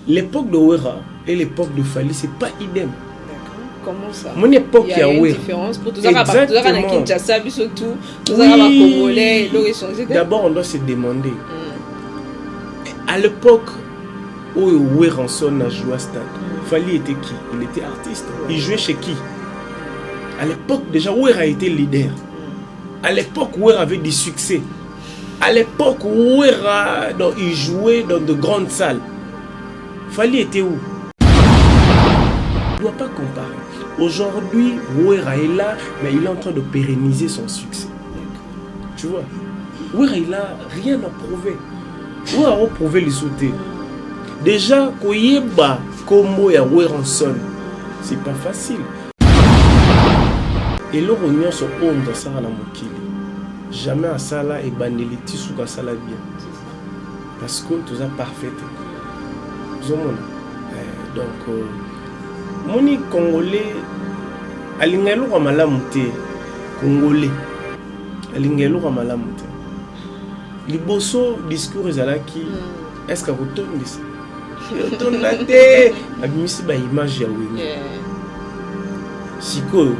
l'époque de Wera et l'époque de Fally, c'est pas idem. Comment ça? Mon époque, il y a une différence pour tous les Kinshasa, surtout tous les Congolais. D'abord, on doit se demander. À l'époque où Weranson a joué à Stade, Fally était qui? Il était artiste. Il jouait chez qui? À l'époque, déjà, Wera était leader. À l'époque, Wera avait du succès. À l'époque, Wera, il jouait dans de grandes salles. Fally était où? On ne doit pas comparer. Aujourd'hui, Wera est là, mais il est en train de pérenniser son succès. Tu vois, Wera, il n'a rien à prouver. Wera a prouvé le sauter. Déjà, Koyeba, Kombo et Weranson, c'est pas facile. Et le rognon se honte dans ça à la mokili. Jamais à ça là et bandeliti sous ça là bien. Parce que tout ça parfait. Donc, moni Congolais, alingelo kwa malamu te. Congolais, alingelo kwa malamu te. Liboso discours ezalaki, est-ce que vous tournez ça? Tourne la tête. Abimisi ba image ya wengi. Siko.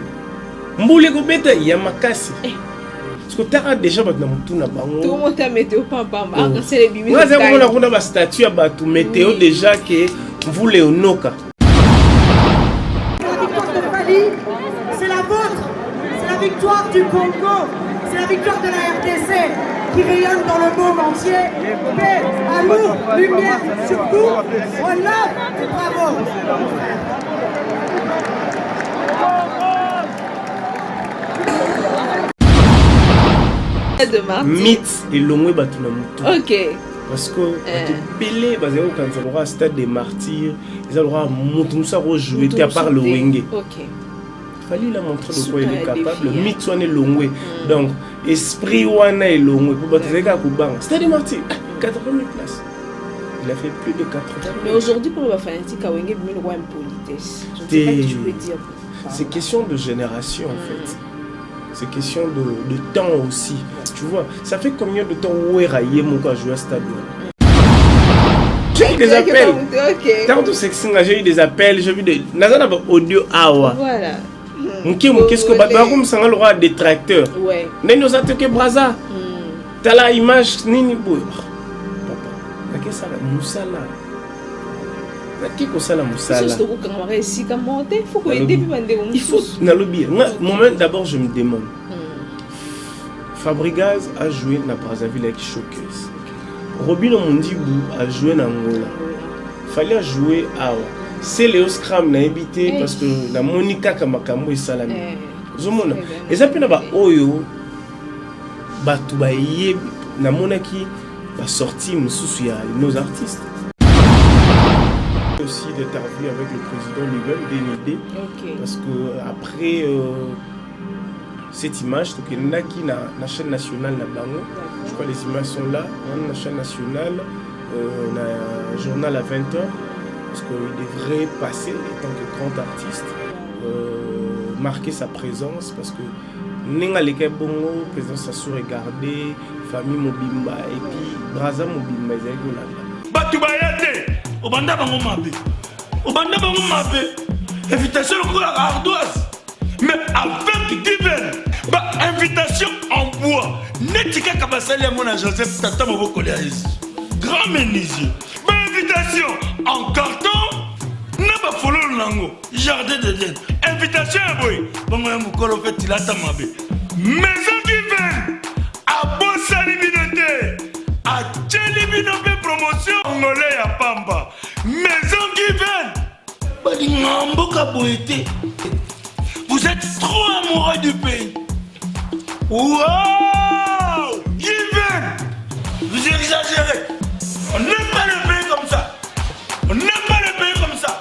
Mboule ko beta ya makasi. Parce que tu as déjà battu dans tout le monde. Tout le monde a météo pamba. C'est les bimis. Moi, j'ai un statut à battre météo déjà que vous les onoka. La victoire de Fally, c'est la vôtre. C'est la victoire du Congo. C'est la victoire de la RDC qui rayonne dans le monde entier. Paix, amour, lumière, surtout, on love. Bravo. Mythe et l'ongwe batuna mutu. Ok. Parce que Pelé basé au Kanzalora stade des martyrs, ils ont montré ça rejouer à part le wenge. Ok. Fally la montrer de quoi il est capable. Mythe soit né l'ongwe. Donc esprit wana et l'ongwe pour battre les gars kubang. Stade des martyrs 80 places. Il a fait plus de 80. Mais aujourd'hui pour le fanatique à wenge il y a une politesse. Je ne sais pas ce que tu peux dire. C'est question de génération en fait. C'est question de temps aussi. Tu vois, ça fait combien de temps Wera Yemoka joue à Stade? J'ai eu des appels. Tant que j'ai eu des appels, j'ai vu des audio awa. Voilà. Qu'est-ce que Batman comme ça a des tracteurs? Ouais. Nous attaqué Braza. T'as la image nini boy. Papa, qu'est-ce que ça Moussala? Il faut moi d'abord je me demande. Fabregas a joué na Brazzaville avec Showcase. Robin Mondibou a joué na Angola. Fally a joué à c'est Léo Scram na habité parce que la Monica Kamakambo et Salami. Zomona. Et ça peut na oyo batu ba yeb na monaki ba sorti mususu ya nos artistes. Aussi d'interview avec le président lui-même Dénidé parce que après cette image donc il y en a qui na chaîne nationale na bango je crois les images sont là on a chaîne nationale on a un journal à 20h parce qu'il devrait passer en tant que grand artiste marquer sa présence parce que Nenga Leke Bongo président Sassou regardé famille Mobimba et puis Braza Mobimba Zaigolanda Batubayate Obanda bango mabe. Obanda bango mabe. Invitation au la ardoise. Mais avec divin. Bah invitation en bois. Netika kabasali à mon Joseph Tata Moboko Léaïs. Grand menuisier. Bah invitation en carton. N'a pas follow nango. Jardin de Dieu. Invitation à boy. Bango ya mukolo fait tilata mabe. Maison divine. À Bossa Libinoté. À Tchelibinoté promotion Congolais à Pamba. Maison Given. Vous êtes trop amoureux du pays. Wow Given. Vous exagérez. On n'aime pas le pays comme ça. On n'aime pas le pays comme ça.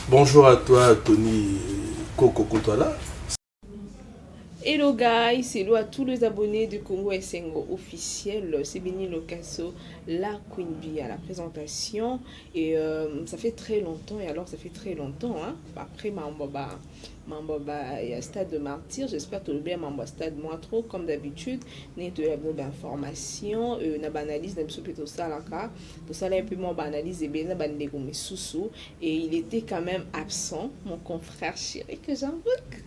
Bonjour à toi Tony Koko Kotoala. Hello guys, hello à tous les abonnés de Congo Esengo officiel. C'est Béni Locasso, la Queen Bee à la présentation. Et ça fait très longtemps, et alors ça fait très longtemps, hein. Après Mamboba, il y a stade de martyr. J'espère que le bien Mamboba stade moins trop, comme d'habitude. N'est de la information, n'a analyse d'un peu tout ça là, tout ça là un peu moins analyse et bien n'a sous et il était quand même absent, mon confrère chéri que j'aime beaucoup.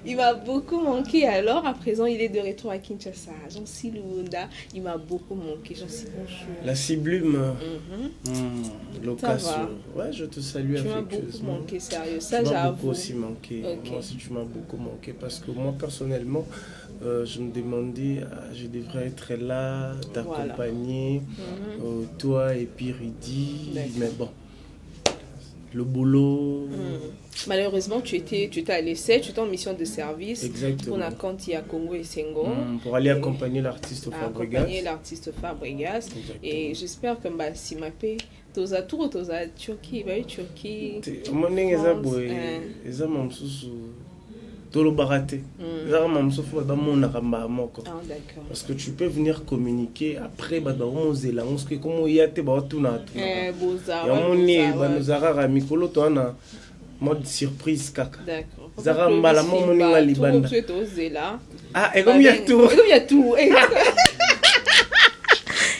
Il m'a beaucoup manqué, alors à présent il est de retour à Kinshasa. Jean-Si Luunda, il m'a beaucoup manqué. Jean-Si, bonjour. La Sublime, Locasso. Ouais, je te salue affectueusement. Tu m'as beaucoup manqué, sérieux. Ça, j'avoue. Tu m'as beaucoup j'avoue. aussi manqué. Okay. Moi aussi, tu m'as beaucoup manqué parce que moi, personnellement, je me demandais, je devrais être là, t'accompagner, toi et puis Rudy. Mais bon, le boulot. Malheureusement, tu étais à l'essai, tu étais en mission de service. Exactement. Pour la compte à Congo Esengo. Pour aller accompagner l'artiste Fabregas. Accompagner l'artiste Fabregas. Et j'espère que si ma paix, toza tour, toza Turquie, Turquie. Mon nez est tolo baraté. Parce que tu peux venir communiquer après comment il y a te mode surprise kaka. D'accord. Zara mbala mo moninga libanda. Ah, et comme il y a tout. Et comme il y a tout.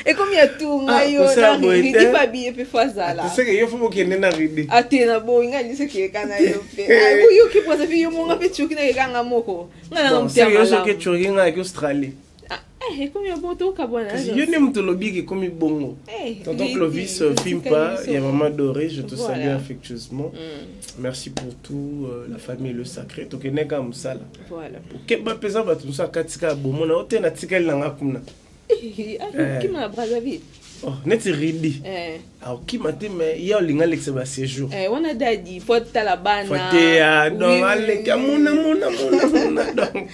Et comme il y a tout, ngayo na ridi pa biye pe fazala. Tu sais que yo faut que na ridi. Atena bo ngali se ke kana yo pe. Ah, yo ki posa fi yo monga pe chuki na kanga moko. Ngana ngomtia mala. C'est yo que chuki nga ki Australie. Et comme il y a bon tout cabana. Je n'aime pas le big comme il bongo. Tonton Clovis filme pas, il y a maman Doré, je te salue affectueusement. Merci pour tout, la famille le sacré. Donc il n'est qu'à Moussala. Voilà. Pour que ma pesa va tout ça katika bomona otena tika langa kuna. Qui m'a Brazzaville. Oh, net ridi. Alors qui m'a dit mais il y a linga l'ex ba séjour. On a dit faut talabana. Faut donc allez kamuna mona donc.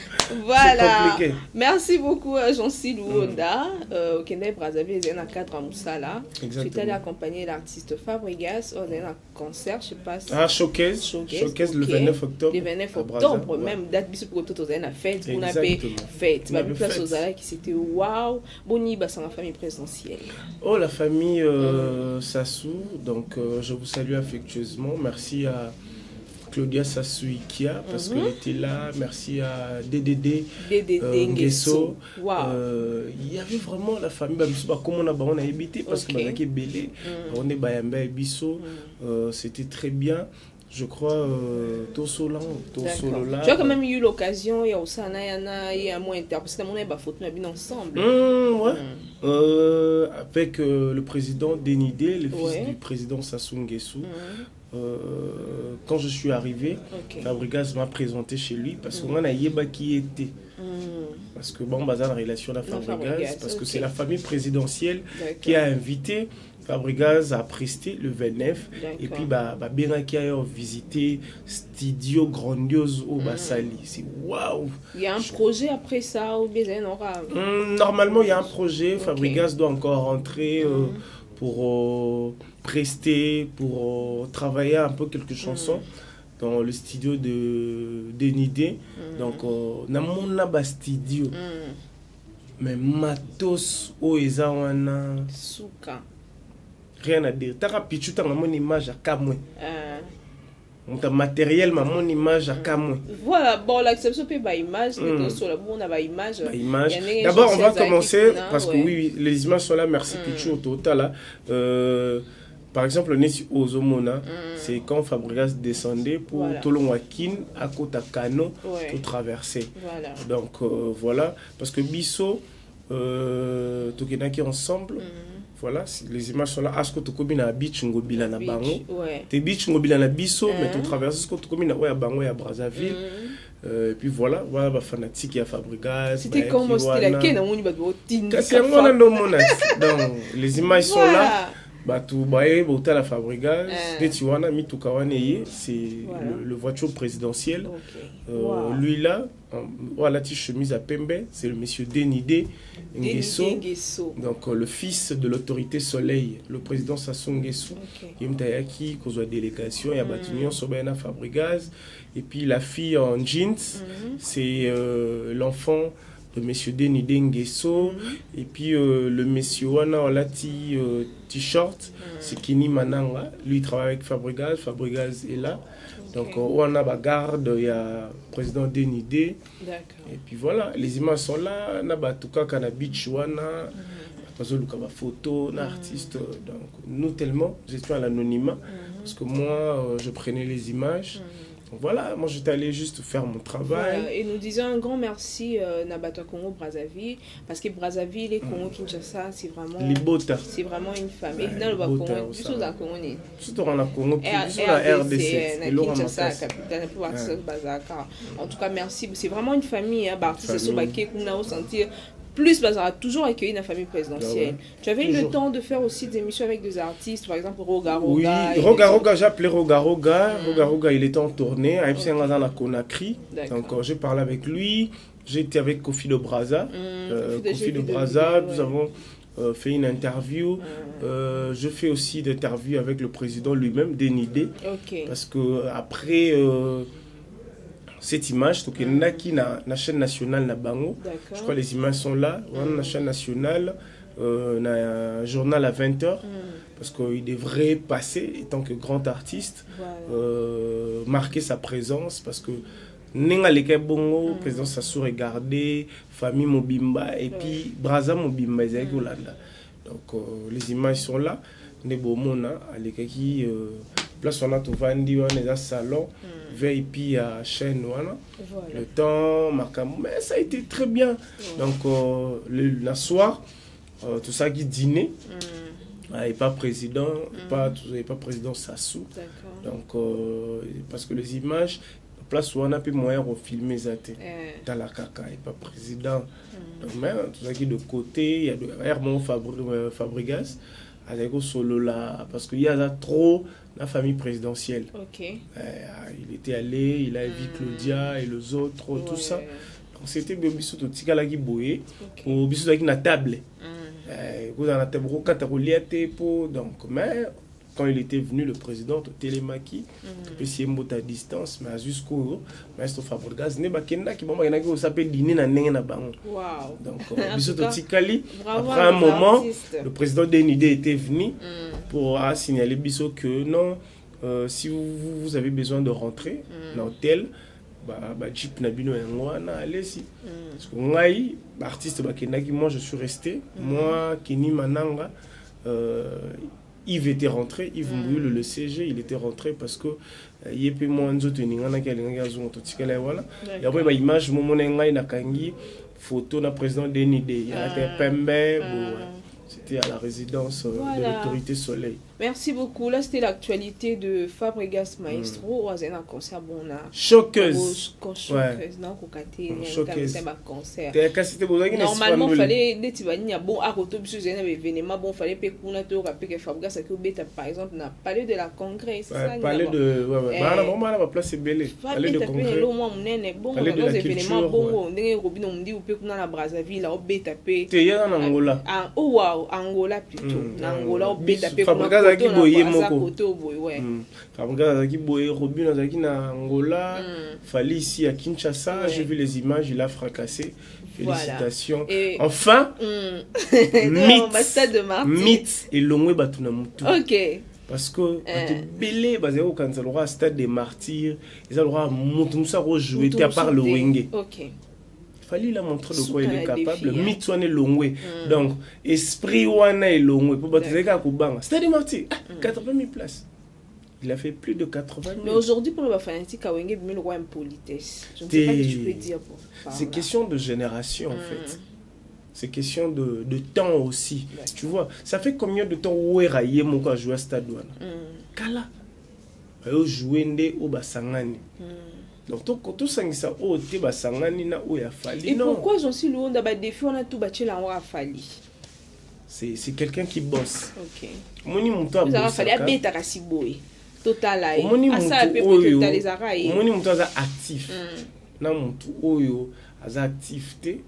Voilà. Merci beaucoup Jean-Si Luunda. Au Kenya Brazzaville, il y a un cadre à Moussala. J'étais allé accompagner l'artiste Fabregas on a un concert, je sais pas. Showcase le 29 octobre. Le 29 octobre même date bis pour tout on a fête, on a fait fête. Ma place aux Ala qui c'était waouh. Boni ba sans famille présidentielle. Oh, la famille Sassou, donc je vous salue affectueusement. Merci à Claudia Sassou-Ikia parce qu'elle était là. Merci à DDD Nguesso. Wow. Il y avait vraiment la famille. Comme on a habité parce qu'on a été belé. On est Bayamba et Bisso. C'était très bien. Je crois Tosola. Tu as quand même eu l'occasion, il y a aussi un moins parce que mon est photo bien ensemble. Ouais. Avec le président Denidé, le fils du président Sassou Nguesso. Quand je suis arrivé, Fabregas m'a présenté chez lui parce qu'on a Yeba qui était. Parce que bon, bazar la relation à Fabregas, parce que c'est la famille présidentielle qui a invité Fabregas à prester le 29 et puis bien qui a visité studio grandiose au Bassali. C'est waouh. Il y a un projet après ça ou bien normalement il y a un projet. Fabregas doit encore rentrer pour prester, pour travailler un peu quelques chansons dans le studio de Denidé. Donc na mona ba studio. Mais matos o ezawana suka. Rien à dire. T'as pichu t'as mon image à Kamwe. Mon matériel, mon image à Kamwe. Voilà, bon, l'exception peut pas image, mais sur le bon, on a pas image. D'abord, on va commencer parce que oui, les images sont là. Merci Pichu au total là. Par exemple, Nessi Ozomona, c'est quand Fabregas descendait pour Tolongwakin à Kotakano pour traverser. Voilà. Donc voilà, parce que Bisso, Tokenaki ensemble. Voilà, les images sont là. Asko to komina beach ngobila na bango. Te beach ngobila na biso, mais tu traverses ce que tu komina ouais à bango et à Brazzaville. Et puis voilà ba fanatique à Fabregas. C'était comme c'était la ken on y ba do tin. Donc les images sont là. Batu bae bota la Fabregas, Netiwana Mitukawane, c'est le voiture présidentiel. Lui là, voilà la chemise à Pembe, c'est le monsieur Denide Nguesso. Donc le fils de l'autorité Soleil, le président Sassou Nguesso. Yemtayaki, cause de délégation, il y a Batunion Sobena Fabregas. Et puis la fille en jeans, c'est l'enfant de monsieur Denide Nguesso. Et puis le monsieur Wana Olati t-shirt, c'est Kini Mananga. Lui il travaille avec Fabregas, Fabregas est là. Donc on a Bagarde, il y a le président Denide. Et puis voilà, les images sont là. On a Batuka Kanabich Wana. Parce que nous photo, un artiste. Donc nous tellement, j'étais à l'anonymat. Parce que moi, je prenais les images. Voilà, moi j'étais allé juste faire mon travail. Voilà, et nous disons un grand merci Nabato Congo Brazzaville, parce que Brazzaville et Congo Kinshasa, c'est vraiment une famille. Dans le Congo, surtout dans le Congo, surtout dans le Congo, surtout dans la RDC, et Kinshasa, capitale, en tout cas, merci. C'est vraiment une famille. C'est ce qu'on a senti. Plus, ça a toujours accueilli la famille présidentielle. Tu avais eu le temps de faire aussi des émissions avec des artistes, par exemple Roga Roga. Oui, Roga Roga, j'ai appelé Roga Roga. Roga Roga, il était en tournée à Conakry. Donc j'ai parlé avec lui. J'étais avec Kofi de Brazza. Kofi de Brazza, nous avons fait une interview. Je fais aussi des interviews avec le président lui-même, Denide. Parce que après cette image, donc il y a qui na chaîne nationale na Bango. Je crois que les images sont là. On a la chaîne nationale, on a un journal à 20h. Parce qu'il devrait passer, en tant que grand artiste, marquer sa présence. Parce que Nenga Leke Bongo, président Sassou regardé, famille Mobimba, et puis Brazza Mobimba, donc les images sont là. Nebomona, Alekaki, place on a tout vendu, on est à salon, VIP à chaîne, le temps, mais ça a été très bien. Donc le soir, tout ça qui dîner, et pas président, pas président Sassou. Donc parce que les images, place où on a pu moyen de filmer dans la caca et pas président. Donc mais tout ça qui de côté, il y a de Hermon Fabregas. Avec solo là, parce qu'il y a trop la famille présidentielle. Il était allé, il a vu Claudia et les autres, tout ça. Donc c'était Biso to Tikala qui boye, ou Biso qui na table. Vous en avez beaucoup donc mais quand il était venu, le président de Télémaki, puis c'est à distance, mais jusqu'au maître Fabregas, ne bakenda qui s'appelle dîner na nenga na bango. Donc après un moment, le président Denide était venu pour signaler Biso que non, si vous avez besoin de rentrer dans l'hôtel, jeep nabino ngwana allez-y. Parce que moi, artiste bakenda qui moi je suis resté, moi Kini Mananga. Yves était rentré, Yves Mouille, le CG, il était rentré parce que il y a peu moins de et après, l'image, photo du président Denide, il y a Pembe, c'était à la résidence de l'autorité Soleil. Merci beaucoup. Là, c'était l'actualité de Fabregas Maestro. Un concert choqueuse. Normalement, il fallait des bon à côté de événement. Bon, fallait que Fabregas par exemple, n'a parlé de la congrès. C'est ça. Parler de la place est belle. Parler de congrès. Parler de la culture. Bon, on dit na Brazzaville, on bêtapé. Tu es en Angola. Angola plutôt. Angola, Fabregas qui boye moko. Fabregas qui boye Robin qui na Angola. Fallait ici à Kinshasa. J'ai vu les images, il a fracassé. Félicitations. Enfin, mythe et l'ongwe batuna mutu. Parce que belé basé au quand le stade des martyrs, ils ont mutu ça rejouer à part le wenge. Il fallait la montrer de quoi il est capable. Mythe est longwe. Donc esprit wana est longwe pour battre les gars kubanga. Stade des martyrs 80 000 places. Il a fait plus de 80 000. Mais aujourd'hui, pour le fanatique, il y a une loi impolitesse. Je ne sais pas ce que tu peux dire. C'est question de génération, en fait. C'est question de temps aussi. Tu vois, ça fait combien de temps où est mon a joué à Stade Douane Kala. Il a joué au Basangani. Donc, tout ça, c'est au Basangani, où il a fallu. Et pourquoi j'en suis loin d'avoir des défis, on a tout battu là, on a fallu. c'est quelqu'un qui bosse. OK. Omoni muto a Vous avez fallu bossaka. abeta kasiboy. Total ai. Omoni Asa mutu pe oyo. peut les arai. Omoni muto aza actif. Na mutu oyo aza actif te.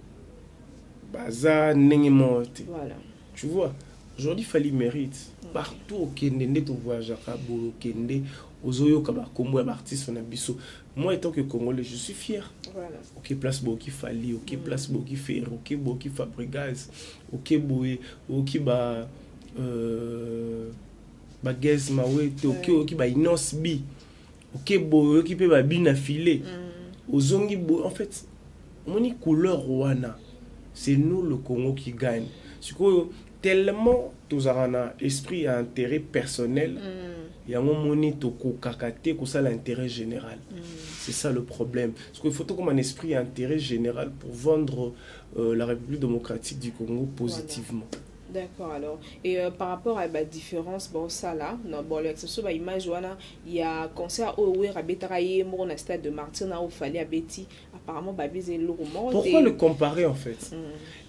Baza ndenge moko te. Voilà. Tu vois, aujourd'hui Fally mérite. Partout au Kende, tu voyages à Kabo, au Kende, aux Oyoka, Kombo, artistes, on a biso. Moi, étant que Congolais, je suis fier. Voilà. Ok, place Boki Fally, ok, place Boki Ferro, ok, Boki Fabregas, ok, Boé, ok, Gaz Mawete, ok, Inos Bi, ok, Boé, ok, Bin affilé. Aux Ongi Boé, en fait, on est couleur Rwanda. C'est nous le Congo qui gagne. C'est que tellement tous avons un esprit et intérêt personnel, il y a un moment toko kakate pour ça l'intérêt général. C'est ça le problème. Parce qu'il faut comme un esprit et intérêt général pour vendre la République démocratique du Congo positivement. Voilà. D'accord, alors. Et par rapport à la différence, bon, ça là, bon, l'exception, bah, image, il y a concert au Oué, Rabetaraye, mon stade de Martin, où fallait à Betty, apparemment, bah, baiser le roman. Pourquoi le comparer en fait?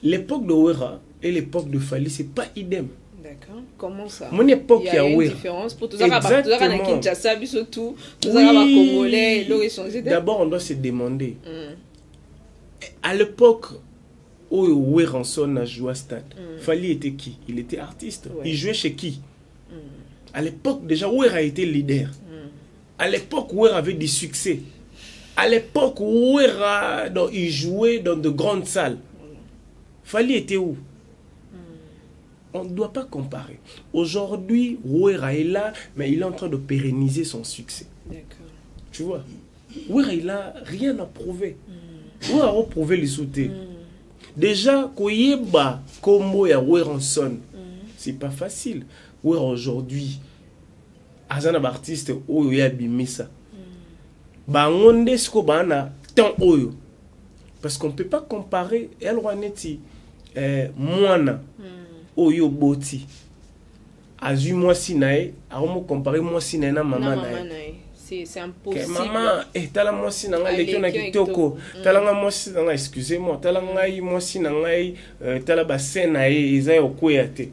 L'époque de Ouéra et l'époque de Fally, c'est pas idem. D'accord. Comment ça? Mon époque, il y a une Ouéra. différence pour tous Exactement. Kinshasa, surtout, tous les Congolais, l'ont échangé. D'abord, on doit se demander. À l'époque, où Ouéranson a joué à Stade, Fally était qui? Il était artiste. Ouais. Il jouait chez qui? À l'époque, déjà, Ouéra était leader. À l'époque, Ouéra avait du succès. À l'époque, Ouéra, il jouait dans de grandes salles. Fally était où? On ne doit pas comparer. Aujourd'hui, Ouéra est là, mais il est en train de pérenniser son succès. D'accord. Tu vois? Ouéra, il n'a rien à prouver. Ouéra a prouvé les sautés. Déjà, Koyeba, Kombo et Ouéranson, c'est pas facile. Ouéra aujourd'hui, Azana artiste Oyo ya Bimisa. Bangonde sko bana tant Oyo. Parce qu'on ne peut pas comparer El Rouaneti, Moana, Oyo Boti. Azu moi sinae, a comparer moi sinae na maman nae. C'est impossible. Maman, tala moi si nanga lekyo na kitoko. Tala nga moi si nanga, excusez-moi, tala ngai moi si nanga tala ba scène eza yo kwete.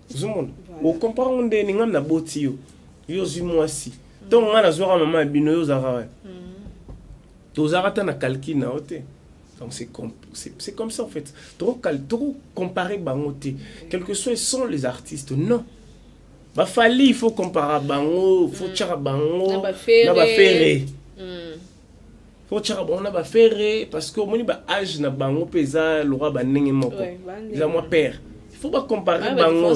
Zumon. O compare onde ni ngam na boti yo. Yo zu moi si. Donc nga na zora maman bino yo zara. To zara ta na calcul na ote. Donc c'est comme ça en fait. Trop comparer bangote. Quel que soit sont les artistes, non. Bah Fally, il faut comparer bango, faut tchara bango, na ba ferré. Faut tchara bango na ba ferré parce que moni ba âge na bango pesa lora ba ndenge moko. Ils moi père. Il faut pas comparer bango.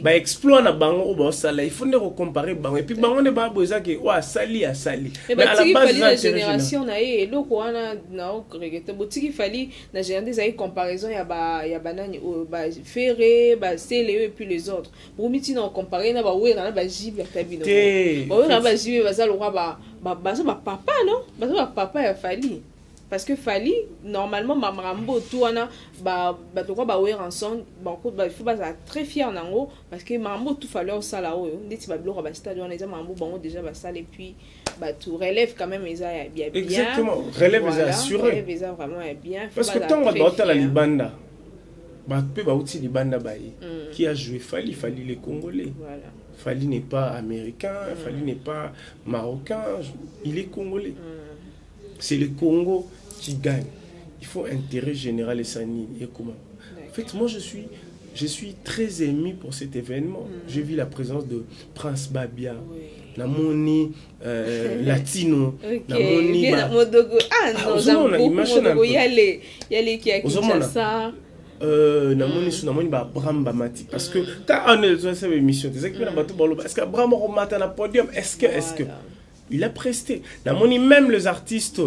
Ba exploit na bango ba sala, il faut ne comparer bango et puis bango ne ba boza que wa sali a sali. Mais à la base la génération na e loko wana na regretter botiki Fally na génération des comparaison ya banani ba ferré ba sele et puis les autres. Pour miti na comparer na ba wera na ba jibe ya tabino. Ba wera ba jibe ba za lora ba papa non? Ba papa ya Fally. Parce que Fally, normalement, Mamrambo, tout wana, Ouéranson, il faut pas être très fier en ango, parce que Mambo tout fallait ça là-haut. Dès que tu vas stade, on est Mambo, déjà ça et puis tout relève quand même ils a bien. Exactement, relève les assurés. Relève les vraiment bien. Parce que tant qu'on va la Libanda, Libanda qui a joué Fally les Congolais. Voilà. Fally n'est pas américain, Fally n'est pas marocain, il est congolais. C'est le Congo qui gagne. Il faut intérêt général et sanitaire. Et comment? En fait, moi, je suis très ému pour cet événement. J'ai vu la présence de Prince Babia, Namoni Latino, Namoni Modogo. Ah non, j'aime beaucoup Modogo. Il y a les qui a Kinshasa. Namoni Abraham Bamati. Parce que quand on est dans cette émission, est-ce qu'Abraham Romata na podium? Est-ce que il a presté. Namoni même les artistes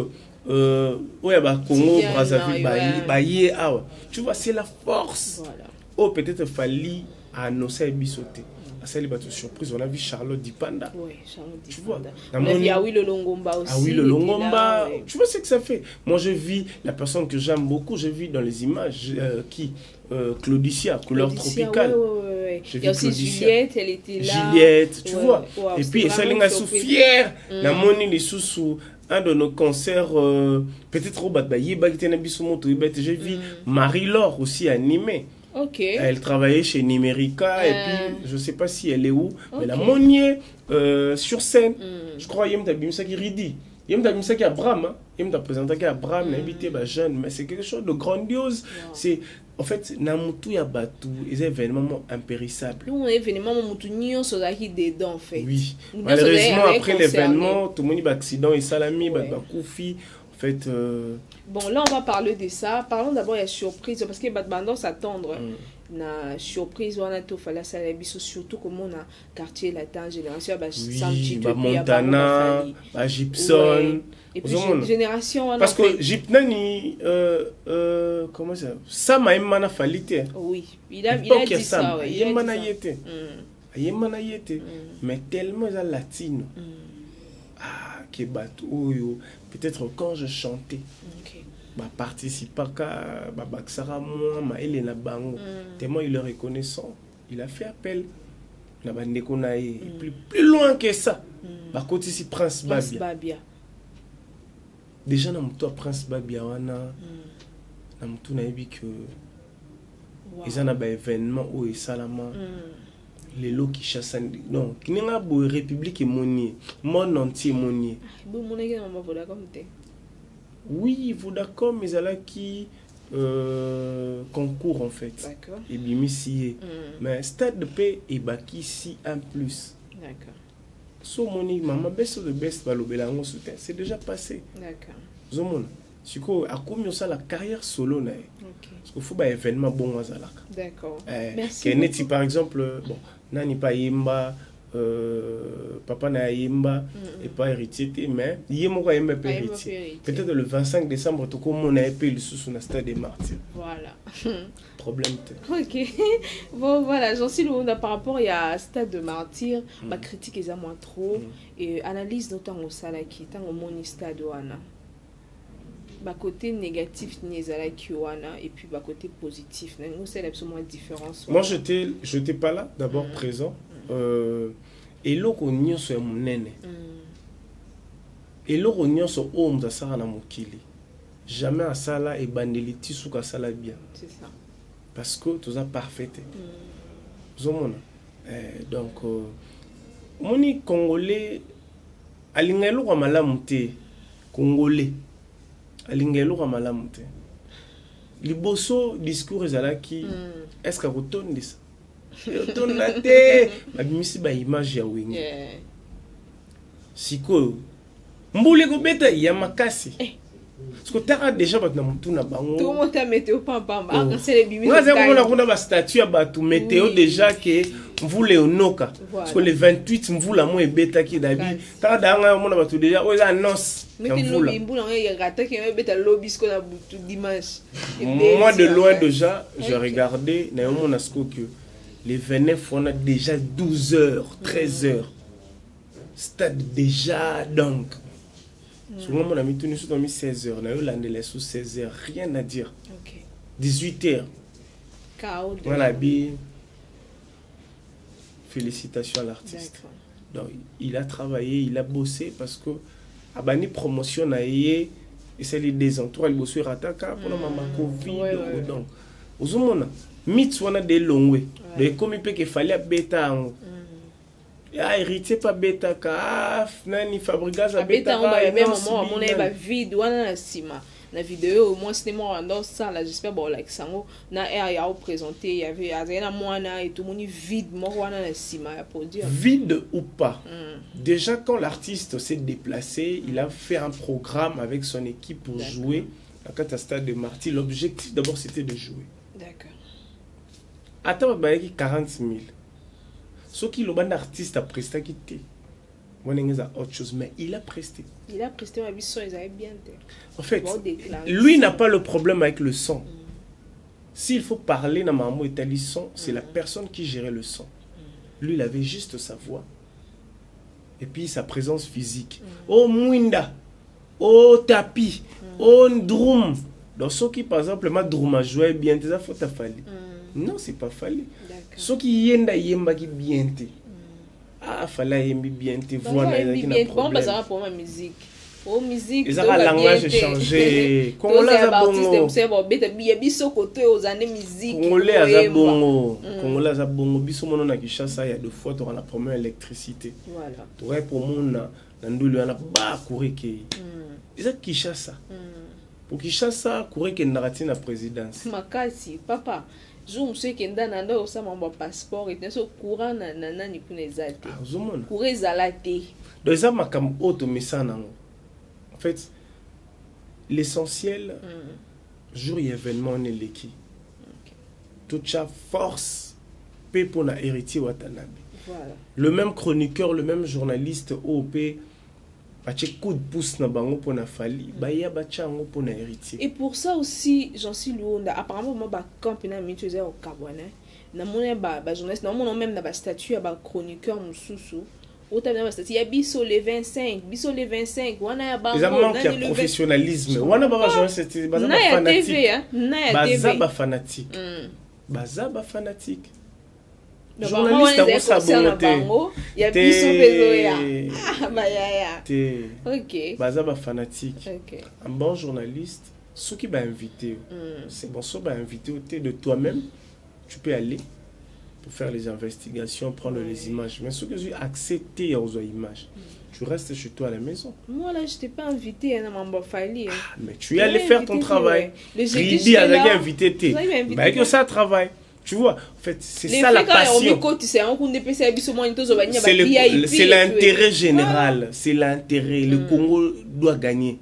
Congo, Brazzaville, tu vois, c'est la force. Oh, peut-être Fally à annoncer Bissoté. À ça, les bateaux surprise, on a vu Charlotte Dipanda. Oui, Charlotte Dipanda. Tu vois, on a vu Awi le Longomba aussi. Ah oui, le Longomba. Tu vois ce que ça fait. Moi, je vis la personne que j'aime beaucoup, je vis dans les images Claudicia, couleur tropicale. Il y a aussi Juliette, elle était là. Juliette, tu vois. Et puis, ça les sous fier. La monnaie les sous un de nos concerts, peut-être au Batbaye, j'ai vu Marie-Laure aussi animée. Ok. Elle travaillait chez Numérica et puis je sais pas si elle est où, mais la Monnier sur scène. Je crois qu'il y a un qui ridi. Il y a un qui a Abraham, il y a un présenté qui a Abraham, invité jeune, mais c'est quelque chose de grandiose. C'est en fait Namutu ya Batu, les événements impérissables. Nous événements Namutu nio so qui dedans en fait. Oui. Malheureusement après l'événement, tout le monde a accident et salami, Bakoufi. En fait, bon, là, on va parler de ça. Parlons d'abord de la surprise, parce que Batman s'attendre. Na surprise, on a tout fait ça, surtout comme on a quartier latin, génération, Montana, Gibson. Et puis, génération. Parce que Gipnani, comment ça? Ça m'a émané falité. Oui, il a dit ça. Il a émané yété. Mais tellement il a latino. Ah, qui bat peut-être quand je chantais, participer à Baksara moi, Elena Bango, tellement il est reconnaissant, il a fait appel. Et plus loin que ça, côté ici Prince Babia. Déjà dans mon Prince Babia, on a vu que ils ont un événement où ils salama. Les lots qui chassent non qui n'est pas pour république monnier mon entier monnier oui Vodacom mais là qui concours en fait et bimisier mais stade de paix et baki si en plus d'accord so money maman best de best balobelango soutien c'est déjà passé d'accord zomona siko akomi ça la carrière solo na parce qu'il faut ba événement bon azalaka d'accord merci Keneti par exemple bon nani pas yemba papa na yemba et pas héritier mais yemo ko yemba héritier peut-être le 25 décembre to ko mona épée le sous na stade des martyrs voilà problème OK bon voilà j'en suis là par rapport il y a stade de martyrs ma critique est à moins trop et analyse d'autant au salaki tant au moni stade wana ba côté négatif ni ezalaki wana et puis ba côté positif nous c'est absolument différence. Moi j'étais pas là d'abord présent et loko nyonso ya munene et loko nyonso o mzasara na mokili jamais asala et bandeli tisuka sala bien c'est ça parce que tout ça parfait zomona donc moni congolais alingelo kwa malamu te congolais alingelo kwa malamu te liboso discours ezalaki est-ce que rotondisa rotondate babimisi ba image ya wengi siko mbule ko beta ya makasi parce que t'as déjà battu na bango tout le monde a météo pamba c'est les bimisi moi j'ai on a ba statue ya batu météo déjà que mvule onoka parce que le 28 mvula mo ebeta ki dabi t'as danga on a batu déjà o annonce moi de loin déjà je regardais na mon asko que les Venef on a déjà 12h 13h stade déjà donc souvent mon ami tenu sur 16h na yo landela sous 16h rien à dire 18h voilà bi félicitations à l'artiste donc il a travaillé il a bossé parce que abani promotion na yé et c'est les désentours il bosse rataka pour maman covid donc ozomona mythe wana de longwe de comme il peut que fallait bêta ya héritier pas bêta ka nani fabrigas a bêta on va même moment mon eba vide wana na sima la vidéo au moins cinéma dans ça là j'espère bon like sango na air ya présenté il y avait azena moana et tout moni vide mo wana na sima ya pour dire vide ou pas déjà quand l'artiste s'est déplacé il a fait un programme avec son équipe pour jouer à Catastade de Marty l'objectif d'abord c'était de jouer d'accord attends bah 40 000 ce qui le bon artiste a presté quitté on est à autre chose mais il a presté ma vision ils avaient bien en fait lui n'a pas le problème avec le son s'il faut parler dans maman et son c'est la personne qui gérait le son lui il avait juste sa voix et puis sa présence physique oh mwinda oh tapis oh drum donc ceux qui par exemple ma drum a joué bien des affaires t'as fallu non c'est pas fallu ceux qui yemba qui bien te ah fallait yembi bien te voilà qui na problème pour ma musique Oh musique. Ils ont un langage échangé. Congolais à bongo. Congolais à bongo. Congolais à bongo. Biso mono na Kinshasa il y a 2 fois tu as la première électricité. Voilà. Tu vois pour mon na ndulu ana ba kureke. Ils ont Kinshasa. Pour Kinshasa kureke narati na présidence. Makasi papa. Jour monsieur kenda nanda osama ba passeport et so courant na nani kuna ezate. Zomona. Courant ezalate. Donc ça makam auto misana ngo. En fait, l'essentiel, jour et événement, on est l'équipe. Toute sa force, paix pour la héritier Watanabe. Voilà. Le même chroniqueur, le même journaliste, OP, a coup de pouce na bango pour na fali, baya bachango pour na héritier. Et pour ça aussi, j'en suis Luonda. Apparemment, moi, bah, quand on a mis au Cabouane, na mon ba journaliste, na mon même na ba statut à ba chroniqueur mususu. Il y a Bisso les 25, Bisso les 25, on a Ils ont manqué de professionnalisme. On a pas journaliste, Bazaba fanatique. Bazaba fanatique. Journaliste à sa bonté. Il y a Bisso Pezoya. Ah bah ya. OK. Bazaba fanatique. OK. Un bon journaliste, ceux qui va inviter, c'est bon, ceux qui va inviter de toi-même, tu peux aller pour faire les investigations, prendre les images. Mais ce que j'ai accepté aux images, tu restes chez toi à la maison. Moi là, je t'ai pas invité à Mambafali. Mais tu es allé faire ton travail. Ribi a invité. Mais que ça travaille. Tu vois, en fait, c'est ça la passion. C'est l'intérêt général. C'est l'intérêt. Le Congo doit gagner.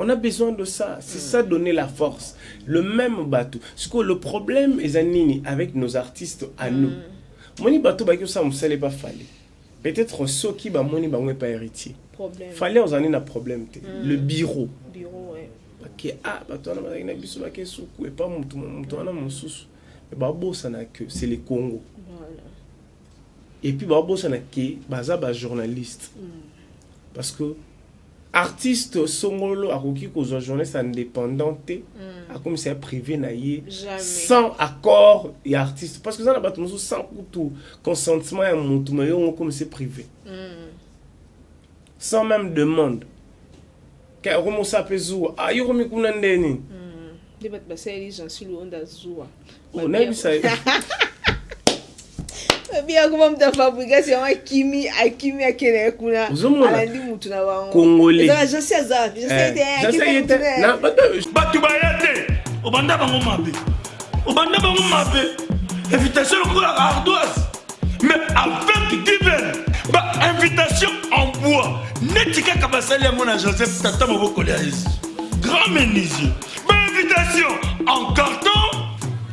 On a besoin de ça. C'est ça donner la force. Le même bateau. Ce que le problème est avec nos artistes à nous. Moni bateau ba ça on sait pas fallait. Peut-être ceux qui ba moni ba pas héritier. Fallait aux années na problème le bureau. Bureau ouais. OK bateau na biso ba kesu et pas mutu na mususu. Mais ba bossa na que c'est les Congo. Voilà. Et puis ba bossa na que baza ba journaliste. Parce que artiste songolo akoki kozwa journaliste indépendante a comme c'est privé na yé sans accord et artiste parce que ça na bato mosu sans tout consentement ya mutu mayo comme c'est privé sans même demande ka romo sa pezu ayo mi kuna ndeni de bat baseli j'en suis Luonda zuwa on a vu ça. Bien comment ta fabrication Akimi akene kuna alandi mutu na wango Congolais je sais na batu bayate obanda bango mabe invitation pour la ardoise mais avec divin ba invitation en bois netika kabasali ya mona Joseph tata moboko ya grand menuisier ba invitation en carton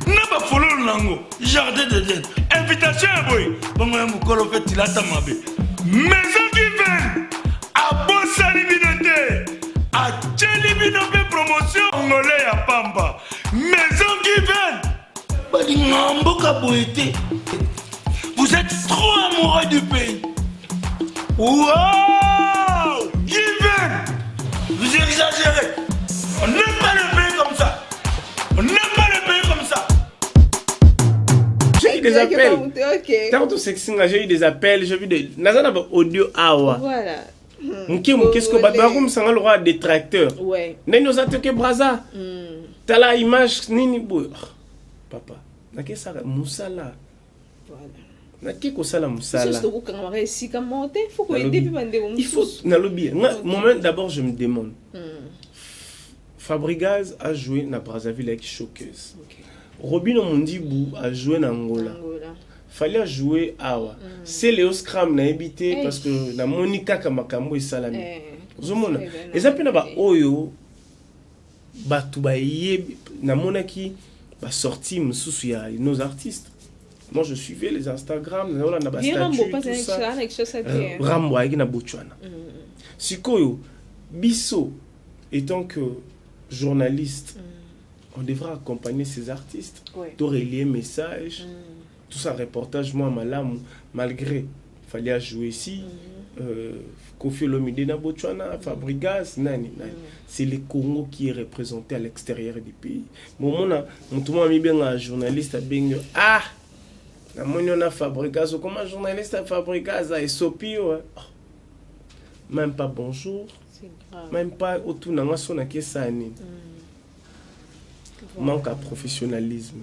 na ba fololo nango jardin de Dieu invitation boy bongo ya mukolo fait tilata mabe maison divine a bossa liminoté a tchelibinope promotion ngolé ya pamba maison divine bali ngamboka boité vous êtes trop amoureux du pays wow divine vous exagérez on n'aime pas le pays comme ça on n'aime pas le pays comme ça. J'ai eu des appels. Tant sexy, j'ai eu des appels, j'ai vu des nazana audio awa. Voilà. Qu'est-ce que bah comme ça le roi détracteur. Ouais. Neni nous attaquer braza. T'as la image nini boy. Papa, na que ça musala. Voilà. Na que ça musala. C'est ce que quand réussi comme monter, faut que aider puis bander il faut na lobby. Moi d'abord je me demande. Fabregas a joué na Brazzaville avec Choqueuse. Robin Mondibou a joué na Angola. Fallait jouer awa. C'est Léo Scram na habité parce que na Monica Kamakambo et Salami. Zomona. Et ça pena ba oyo batu ba yé na monaki ba sorti mususu ya nos artistes. Moi je suivais les Instagram, na ba statut tout ça. Rambo avec na Botswana. Sikoyo biso étant que journaliste, on devra accompagner ces artistes, tout relier message, tout ça reportage moi malam malgré fallait jouer ici Kofi Olomide na Botswana, Fabregas nani. C'est le Congo qui est représenté à l'extérieur du pays. Bon mon mi bien un journaliste bien na monyo na Fabregas comme un journaliste à Fabregas à Esopio même pas bonjour, C'est grave. même pas autour de la zone qui est manque à professionnalisme.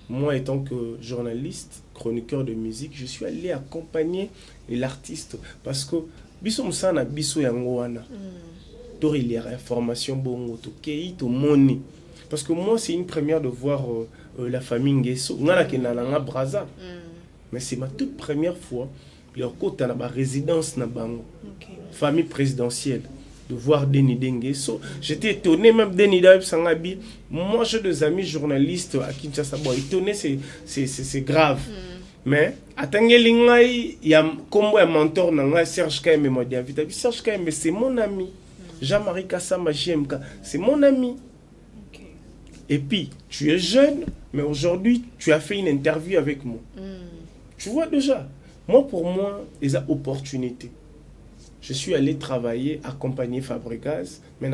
Moi, étant que journaliste, chroniqueur de musique, je suis allé accompagner l'artiste parce que biso musana biso yango wana. Il y a information bongo to kei to moni. Parce que moi, c'est une première de voir la famille Nguesso. Ngala ke na nga Braza. Mais c'est ma toute première fois leur côté na ba résidence na bango. Famille présidentielle. De voir Denide Nguesso. J'étais étonné même Denide Sangabi. Moi, j'ai des amis journalistes à Kinshasa. Bon, étonné, c'est grave. Mais, attendez, il y a comme un mentor, Serge Kaime, moi, Serge Kaime, c'est mon ami. Jean-Marie Kassama, JMK, c'est mon ami. Et puis, tu es jeune, mais aujourd'hui, tu as fait une interview avec moi. Tu vois déjà, moi, pour moi, il y a opportunité. Je suis allé travailler, accompagner Fabregas, mais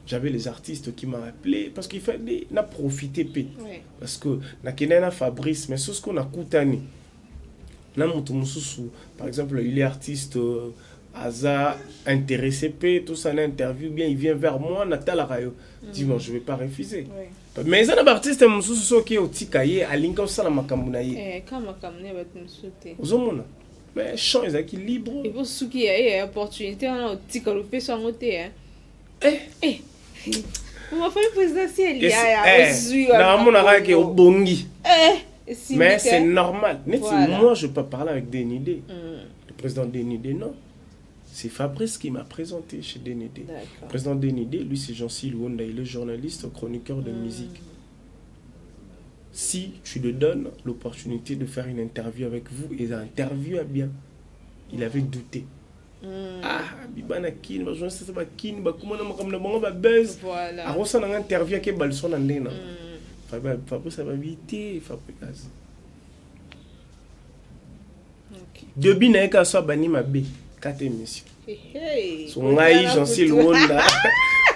j'avais les artistes qui m'ont appelé parce qu'il fallait profiter. Parce que na Fabrice, mais c'est ce qu'on a coutani. Par exemple, il est artiste Aza intéressé, tout ça, une interview, bien, il vient vers moi, Natal Arayo. Dis moi, je ne vais pas refuser. Mais il y a des artistes qui sont au Tikaye, à Linka, au Salamakambounaye. Mais chant, ils sont libres. Il faut ce qui est opportunité, on a au Tikalopé sur un côté. On va faire une présidentielle. Il y a bongi. Mais c'est normal. Moi, je ne peux pas parler avec Denide. Le président Denide, non. C'est Fabrice qui m'a présenté chez Denide. Le président Denide, lui, c'est Jean-Cy Luonda, il est journaliste, chroniqueur de musique. Si tu lui donnes l'opportunité de faire une interview avec vous, et l'interview a bien, il avait douté. Ah, bibana kin, ba journaliste ça ba kin, ba comment na makamna bango ba buzz. Voilà. A rosa na interview ke balson na ndena. Fabrice ça va vite, Fabrice. OK. Debi na ka so bani mabe, 4 émissions. So ngai Jean-Cy Luonda.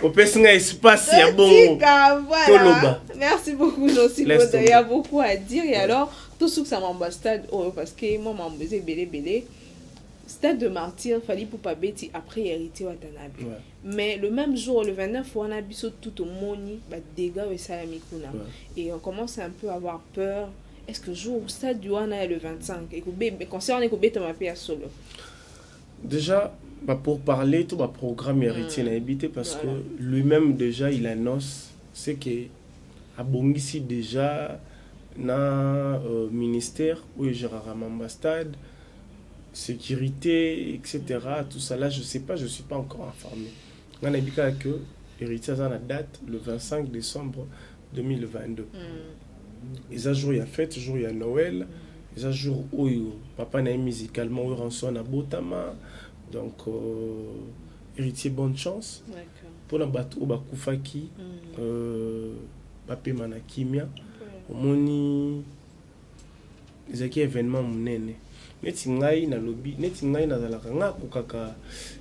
Au pesinga espace ya bongo. Merci beaucoup Jean-Cy Luonda. Il y a beaucoup à dire et alors tout ce que ça m'ambassade parce que moi m'embosé belé. Stade de martyr, fallait pour pas bêter après hériter Watanabe. Mais le même jour, le 29, on a vu tout au moni, dégâts et salamikuna. Et on commence un peu à avoir peur. Est-ce que jour stade du Wana est le 25 et que concernant les bêtes ma paix solo. Déjà, pour parler tout le programme héritier n'a habité parce que lui-même déjà il annonce c'est que à Bongisi déjà na ministère où il gère Ramamba Stade. Sécurité, etc. Tout ça là, je ne sais pas, je ne suis pas encore informé. On a dit que l'héritier a la date le 25 décembre 2022. Et un jour il y a fête, un jour il y a Noël, et un jour où papa n'a musicalement où rançon à Botama. Donc héritier bonne chance. Pour la bateau Bakufaki, Papé Manakimia, au moni les événements munene. Neti ngai na lobby neti ngai na zalaka nga kokaka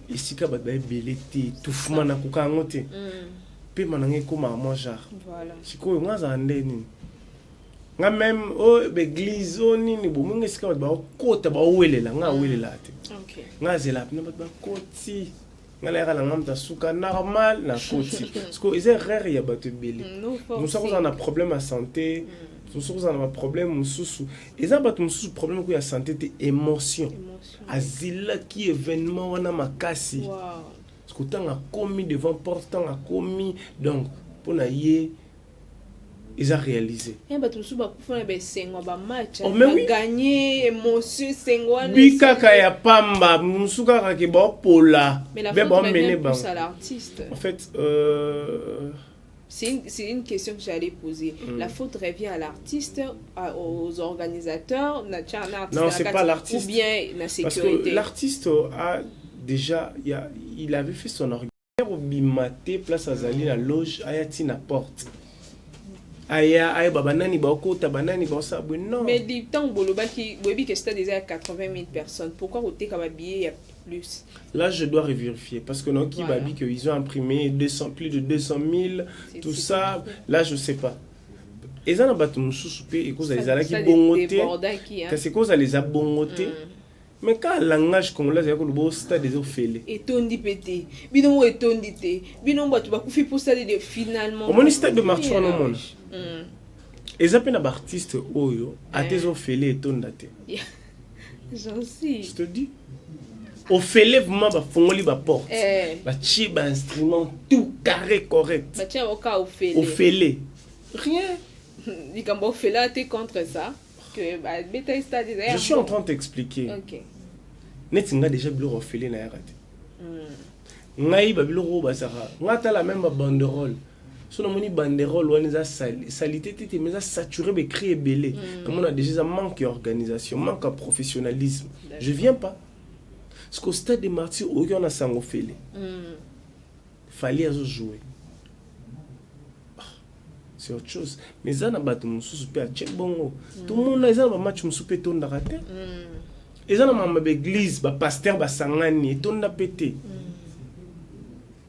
isika ba belé te tufuma na koka ngote pe manange ko ma jar voilà siko nga za ndeni nga même église nini bo munga isika ba kota ba welela nga welela te OK nga zela na ba koti nga la la ngam suka normal na koti parce que ils erreur ya ba te belé nous sommes en un problème à santé. Nous avons un problème, et ça va être un problème de santé, c'est émotion. Azila qui événement, on a ma casse. Parce que tant a commis devant portant a commis, donc pour naïe, ils ont réalisé. Et bah tout ça, bah pour faire un match, gagner émotion, c'est Bika kaya pamba, musuka kake ba pola. Mais la faute revient plus à l'artiste. En fait, c'est une question que j'allais poser. La faute revient à l'artiste, aux organisateurs, non, c'est pas l'artiste. Ou bien la sécurité. Parce que l'artiste a déjà, il avait fait son organe au bimaté, place à Zali, la loge, ayati na porte. Aya babanani bako tabanani bosa non. Mais du temps boloba qui webi que c'était déjà 80 000 personnes. Pourquoi au teka billet il y a plus? Là je dois vérifier parce que non qui babi que ils ont imprimé plus de 200 000 tout ça là je sais pas. Et ça n'a pas tout soupe et cause les ala qui bongoté. C'est cause les a bongoté. Mais quand le langage congolais, c'est le beau stade des ofélés. Et tondi pété. Bino et tondi té. Bino tu vas couper pour ça de finalement. Au moins, le stade de martyr au monde. Et ça peut être un artiste oyo, à tes ofélés et tondate. J'en sais. Je te dis. Ofélé, vraiment, bah, fongoli, bah, porte. Bah, chi, bah, instrument, tout carré, correct. Bah, tiens, au cas ofélé. Ofélé. Rien. Dis comme ofélé, t'es contre ça. Que, bah, bêta stade. Je suis en train de t'expliquer. Ok. Net nga déjà bilo ofélé na yarate. Ngai ba bilo ro ba sara. Nga ta la même banderole. So na moni banderole wana za salité tete mais ça saturé be créer belé. Comme on a déjà un manque d'organisation, manque de professionnalisme. Je viens pas. Parce qu'au stade des martyrs, on a sango ofélé. Fallait à jouer. C'est autre chose. Mais ça n'a pas de moussou super check bongo. Tout le monde a ça ba match moussou pe ton darate. Et ça, dans l'église, le pasteur va s'engager, tout le pété.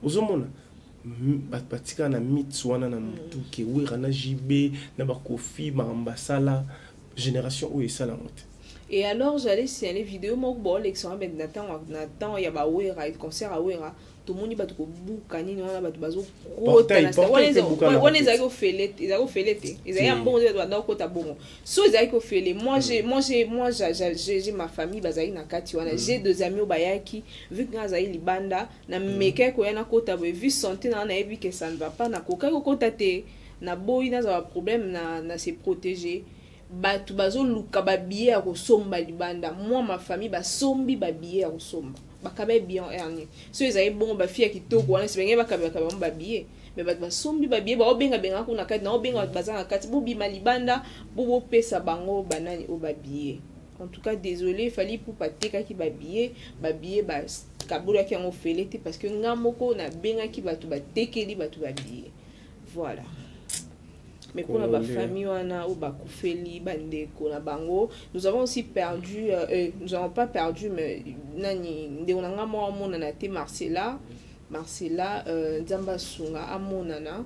Vous avez batika na mitsuana na mutu ki wira na JB na ba kofi ba ambasala génération où est ça la motte. Et alors j'allais sur les vidéos moi bon l'élection ben Nathan il y a ba wira il concert à wira tout le monde va te buka nini wana batu bazo kota na sta wana ezaki ofele ezaki ofele te ezaki ambongo de doit donc kota bongo so ezaki ofele moi j'ai ma famille bazaki na kati wana j'ai deux amis obayaki vu que ngazaki libanda na meke ko yana kota bo vu santé na ebi que ça ne va pas na koka ko kota te na boyi na za problème na se protéger batu bazo luka ba billet ya kosomba libanda moi ma famille ba sombi ba billet ya kosomba bakabe bien erni so ezali bon ba fia kitoko wana sibenge bakabe ba billet mais ba sombi ba billet ba obenga benga kuna kati na obenga bazanga kati bobi malibanda bobo pesa bango banani o ba billet. En tout cas désolé fallait pour pateka ki ba billet ba kabula ki ngo felete parce que ngamoko na benga ki batu ba tekeli batu ba billet. Voilà. Mais pour la famille, nous avons aussi perdu, nous n'avons pas perdu, mais on a Marcella, Nzamba Sunga, Amonana,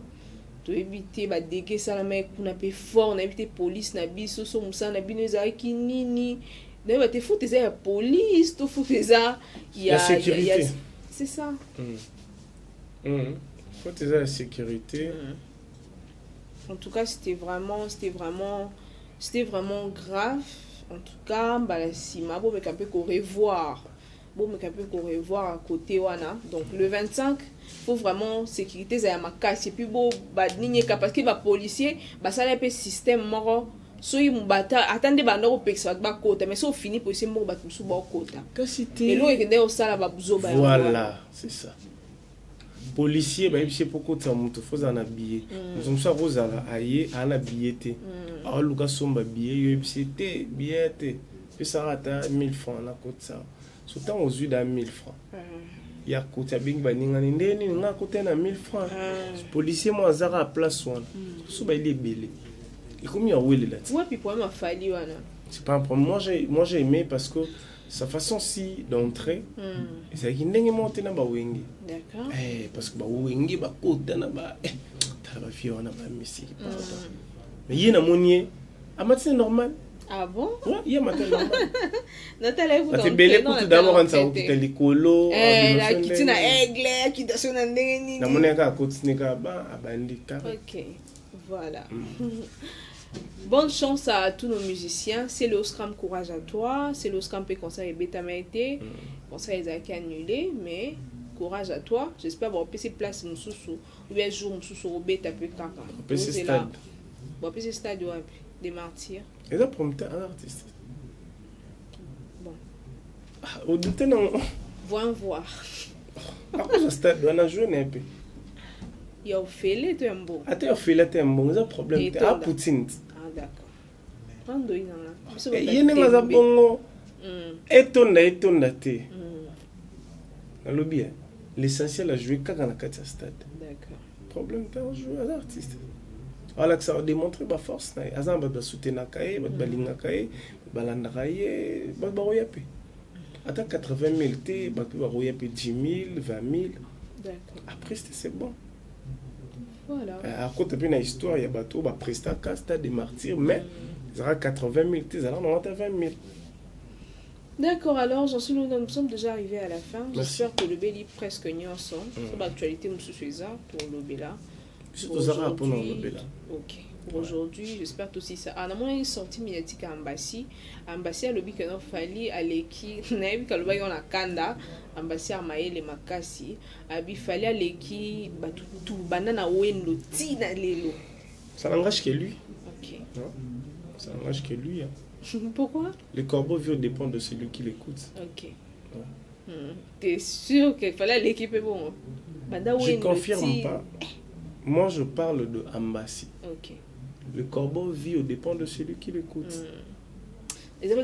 to éviter bah déguer ça la mec qu'on a fait fort, on a évité police, na biso, so musa, na bineza qui nini, ne va te foutre la police, te foutre ça, il y a sécurité, c'est ça. Faut la sécurité. En tout cas, c'était vraiment grave. En tout cas, Balasima, bon, mais un peu qu'on revoir. Bon, mais un peu qu'on revoir à côté, wana. Donc, le 25, faut vraiment sécurité, ça y a ma casse. Et puis, bon, parce que les policiers, ça y a un système mort. So ils m'bata attendez bando au pexo ba kota mais so fini pour ces mots ba tout ba kota. Et l'eau est que au sala ba buzo ba. Voilà, c'est ça. Policier ba yebise poko tsa mutu foza na billet nous sommes rosa aye ana billet a luka somba billet yo yebise te billet te pe sarata 1000 francs na kotsa so tant aux yeux da 1000 francs ya kotsa bing ba ninga ndeni nga kota na 1000 francs policier mo azara à place wana so ba il est belé et comme ya wele là ouais puis pour ma fali wana c'est pas un problème moi j'ai aimé parce que sa façon si d'entrer c'est qu'il n'est monté na ba wenge d'accord parce que ba wenge ba kota na ba ta ba fio na ba musique mais yena monier amati normal ah bon ouais y'a matin normal Nathalie vous donc belé pour tout d'abord on ça hôpital likolo la kitina aigle qui da sona ndeni na moneka kotine ka ba abandi ka OK voilà. Bonne chance à tous nos musiciens. C'est le Oscram Courage à toi. C'est le Oscram concert et Beta Maïté. Concert ils ont été annulé, mais courage à toi. J'espère avoir PC place Moussoussou. Ou bien jour Moussoussou au Beta Pekaka. PC stade. Bon, PC stade des martyrs. Et ça promet un artiste. Bon. Au douté non. Voyons voir. À cause du stade, on a joué un peu. Il y a Ophélie, tu es un bon. Attends, Ophélie, tu es un bon. Il y a un problème. Ah, Poutine. Ah, d'accord. Prends-le, il y en a. Il y a un bon. Étonda, te. Dans le bien. L'essentiel à jouer quand on a 4 stade. D'accord. Problème, tu as joué à l'artiste. Alors que ça a démontré ma force. Azan va soutenir Kaye, va balinga Kaye, va balandaye, va baroyape. Attends 80 000 T, va baroyape 10 000, 20 000. D'accord. Après, c'est bon. Voilà. À côté de l'histoire, il y a bateau, bah presta casta des martyrs, mais il y aura 80 000, il y aura 20 000. D'accord, alors nous sommes déjà arrivés à la fin. Merci. J'espère que le Béli presque n'y en sont. C'est l'actualité pour le Béla. Surtout Zara pour le Béla. Ok. Pour aujourd'hui, j'espère aussi ça. Ah, non, il est sorti Miatique à Ambassi. Ambassi a le bic non fali à l'équipe. Naïb Kalouba yon a Kanda. Ambassi a maé les makasi. Abi fali à l'équipe. Tout banana ouen lo tina lelo. Ça n'engage que lui. Ok. Non? Ça n'engage que lui. Hein. Pourquoi? Les corbeaux vieux dépendent de celui qui l'écoute. Ok. Ouais. T'es sûr qu'il fallait l'équipe est bon? Je ne confirme pas. Moi, je parle de Ambassi. Ok. Le corbeau vit au dépend de celui qui l'écoute. Il est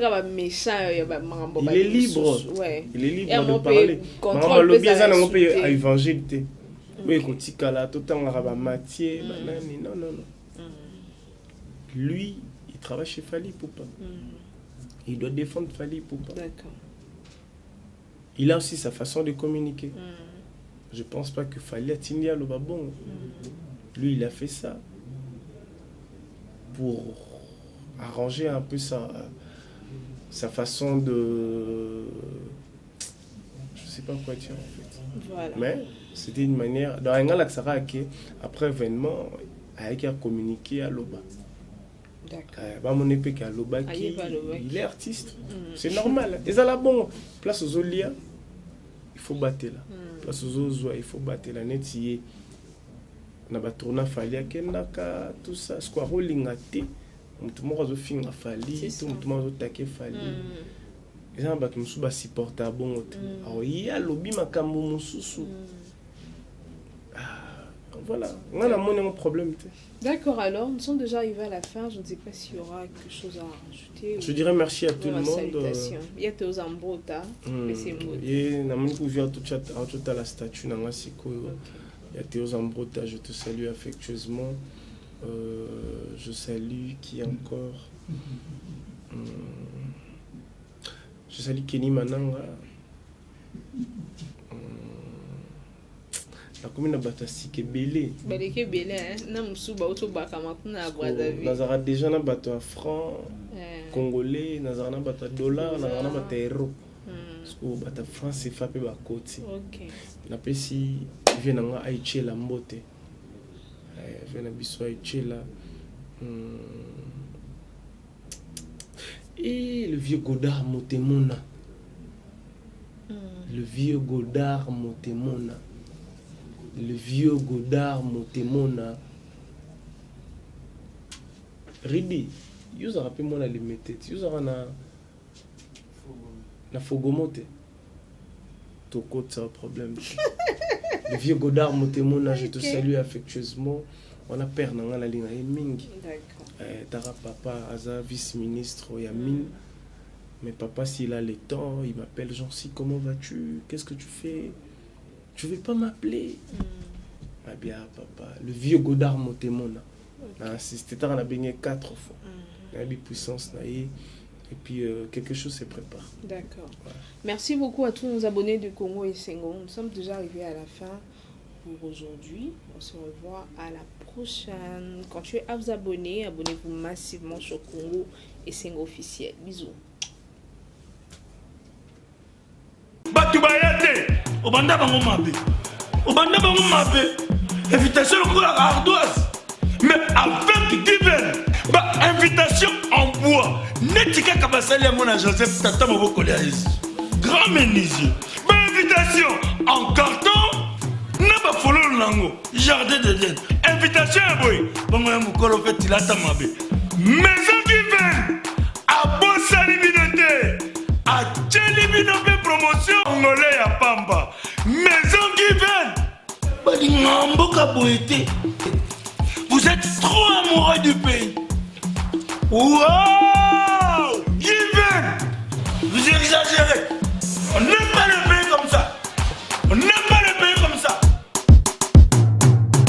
libre. Ouais. Il est libre de parler. Maman le bien ça on peut à évangile. Oui, quand il cala tout temps arabe matière, banane, non non non. Lui, il travaille chez Fally Ipupa. Il doit défendre Fally Ipupa. D'accord. Il a aussi sa façon de communiquer. Je pense pas que Fally a tenu le babon. Lui, il a fait ça pour arranger un peu sa façon de... Je sais pas quoi dire en fait. Voilà. Mais c'était une manière... Dans un gars après l'événement, il a communiqué à Loba. D'accord. Mon épée à Loba, il est artiste. C'est normal. Et ça là bon, place aux Olia, il faut battre là. Place aux Ozoa, il faut battre là. Net y est. On a tourné Fally à Kenaka, tout ça. Ce qu'on a rolling à thé. Tout le monde a fait Fally, tout le monde a attaqué Fally. Les gens qui me supportent à bon. Alors il y a lobby makambo mususu. Voilà, on a mon problème. D'accord, alors nous sommes déjà arrivés à la fin. Je ne sais pas s'il y aura quelque chose à rajouter. Je dirais merci à tout le monde. Salutations. Il y a Théo Zambrota. Il y a la statue. Il y a Théo Zambrota, je te salue affectueusement. Je salue qui encore. Je salue Kenny Mananga. La commune de Batasi qui est belé. Belé qui est belé, hein. Namsuba autobaka makuna Brazzaville. Nazara déjà na bateau à franc congolais, nazara na bateau à dollar, nazara na bateau à euro. Parce que bateau franc c'est frappé par côté. OK. La pesi vient na aiche la mbote. Vient na biso aiche la. Et le vieux Godard Motemona. Le vieux Godard Motemona. Le vieux Godard Motemona. Ridi, vous avez rappelé moi la limite. Vous avez na fogomote. Toko, c'est un problème. Le vieux Godard Motemona, je te salue affectueusement. On a perdu dans la ligne Mingi. D'accord. Tara papa, Aza, vice-ministre, Yamine. Mais papa, s'il a le temps, il m'appelle Jean-Si, comment vas-tu? Qu'est-ce que tu fais? Tu veux pas m'appeler? Ah bien, papa. Le vieux Godard Motemona. C'était on a baigné 4 fois. On a eu puissance. Et puis, quelque chose se prépare. D'accord. Ouais. Merci beaucoup à tous nos abonnés de Congo et Sengo. Nous sommes déjà arrivés à la fin pour aujourd'hui. On se revoit à la prochaine. Continuez à vous abonner. Abonnez-vous massivement sur Congo et Sengo officiel. Bisous. Batubayate, obanda bango mabe. Obanda bango mabe. Invitation à ardoise. Mais avec divers. Invitation en bois. Netika kabasali à mon Joseph Tata Moboko Léaïs. Grand menuisier. Invitation en carton. N'a follow nango. Jardin de Dieu. Invitation à boy. Bongo ya mukolo fait tilata mabe. Maison divers. A bon salibinote. A Tchelibinope promotion angolais à Pamba. Maison divers. Balingambo kaboete. Vous êtes trop amoureux du pays. Wow! Given! Vous exagérez. On n'aime pas le pays.